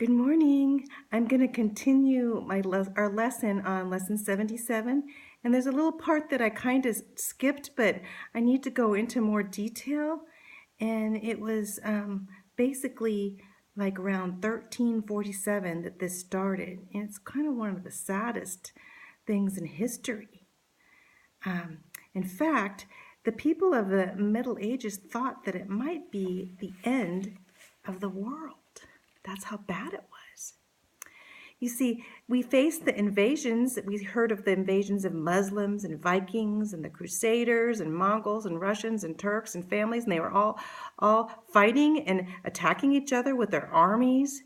Good morning. I'm going to continue our lesson on Lesson 77. And there's a little part that I kind of skipped, but I need to go into more detail. And it was basically like around 1347 that this started. And it's kind of one of the saddest things in history. In fact, the people of the Middle Ages thought that it might be the end of the world. That's how bad it was. You see, we faced the invasions. We heard of the invasions of Muslims and Vikings and the Crusaders and Mongols and Russians and Turks and families, and they were all fighting and attacking each other with their armies.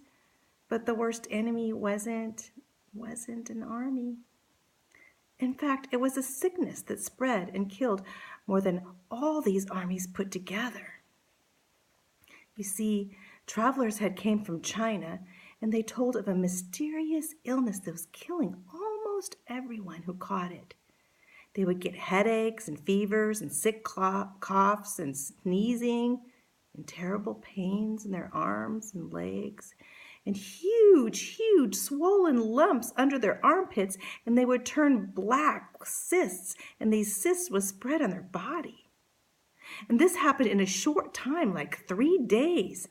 But the worst enemy wasn't an army. In fact, it was a sickness that spread and killed more than all these armies put together. You see, travelers had came from China, and they told of a mysterious illness that was killing almost everyone who caught it. They would get headaches and fevers and sick coughs and sneezing and terrible pains in their arms and legs and huge swollen lumps under their armpits, and they would turn black cysts, and these cysts would spread on their body. And this happened in a short time, like 3 days.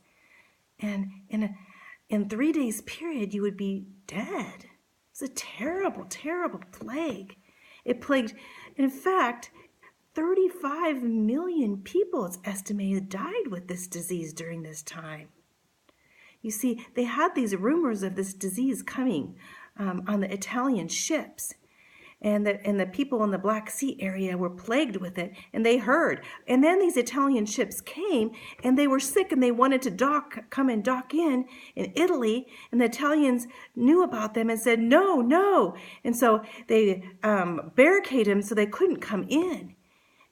And in 3 days period, you would be dead. It's a terrible plague. It plagued, in fact, 35 million people, it's estimated, died with this disease during this time. You see, they had these rumors of this disease coming on the Italian ships. And the people in the Black Sea area were plagued with it, and they heard. And then these Italian ships came, and they were sick, and they wanted to come and dock in Italy, and the Italians knew about them and said, no. And so they barricaded them so they couldn't come in.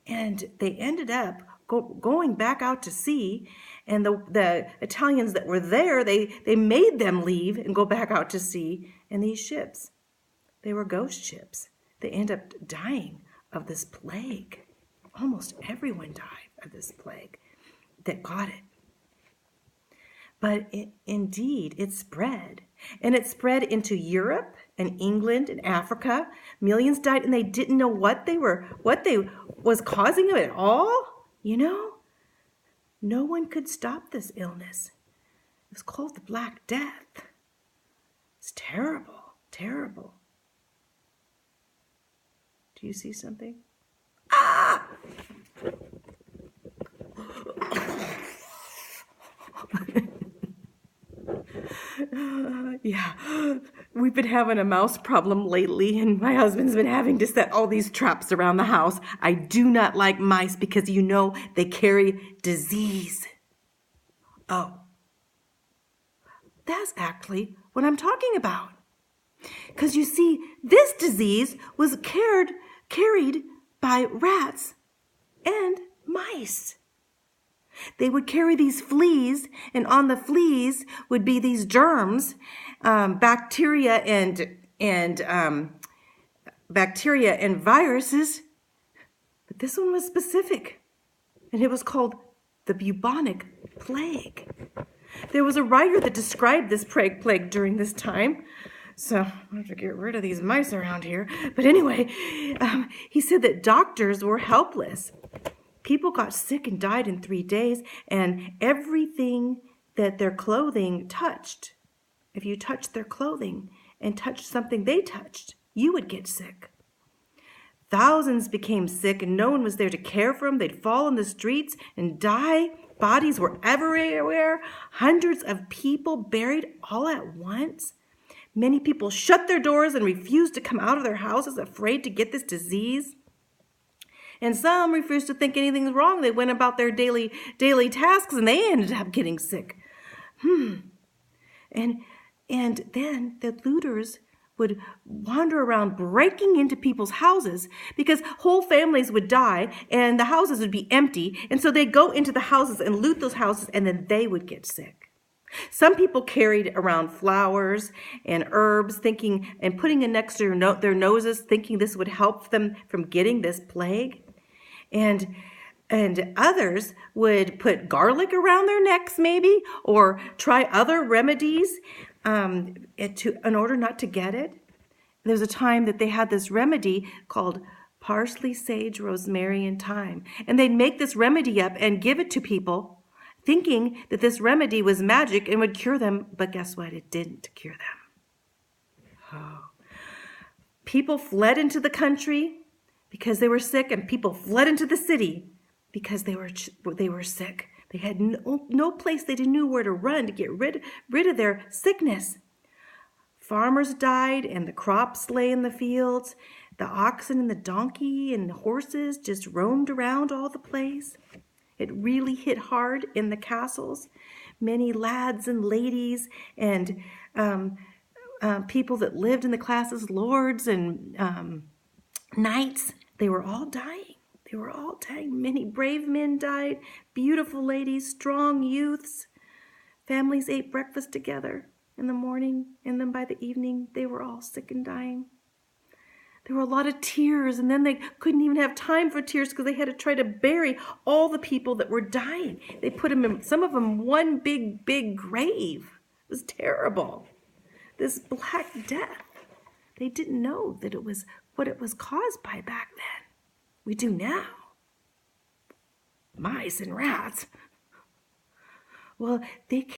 And they ended up going back out to sea, and the Italians that were there, they made them leave and go back out to sea. And these ships, they were ghost ships. They end up dying of this plague. Almost everyone died of this plague that got it. But indeed, it spread. And it spread into Europe and England and Africa. Millions died, and they didn't know what they was causing it at all. You know? No one could stop this illness. It was called the Black Death. It's terrible. Do you see something? Ah! Yeah, we've been having a mouse problem lately, and my husband's been having to set all these traps around the house. I do not like mice because they carry disease. Oh, that's actually what I'm talking about. Because you see, this disease was carried by rats and mice. They would carry these fleas, and on the fleas would be these germs, bacteria and viruses. But this one was specific, and it was called the bubonic plague. There was a writer that described this plague during this time. So I have to get rid of these mice around here. But anyway, he said that doctors were helpless. People got sick and died in 3 days, and everything that their clothing touched, if you touched their clothing and touched something they touched, you would get sick. Thousands became sick, and no one was there to care for them. They'd fall in the streets and die. Bodies were everywhere. Hundreds of people buried all at once. Many people shut their doors and refused to come out of their houses, afraid to get this disease. And some refused to think anything's wrong. They went about their daily tasks, and they ended up getting sick. And then the looters would wander around breaking into people's houses because whole families would die and the houses would be empty. And so they'd go into the houses and loot those houses, and then they would get sick. Some people carried around flowers and herbs, thinking and putting it next to their noses, thinking this would help them from getting this plague. And And others would put garlic around their necks maybe, or try other remedies in order not to get it. There was a time that they had this remedy called parsley, sage, rosemary, and thyme. And they'd make this remedy up and give it to people, thinking that this remedy was magic and would cure them. But guess what? It didn't cure them. Oh. People fled into the country because they were sick, and people fled into the city because they were sick. They had no place, they didn't know where to run to get rid of their sickness. Farmers died and the crops lay in the fields. The oxen and the donkey and the horses just roamed around all the place. It really hit hard in the castles. Many lads and ladies and people that lived in the classes, lords and knights, they were all dying. They were all dying. Many brave men died, beautiful ladies, strong youths. Families ate breakfast together in the morning, and then by the evening, they were all sick and dying. There were a lot of tears, and then they couldn't even have time for tears because they had to try to bury all the people that were dying. They put them in, some of them, one big grave. It was terrible. This Black Death. They didn't know that it was what it was caused by back then. We do now. Mice and rats. Well, they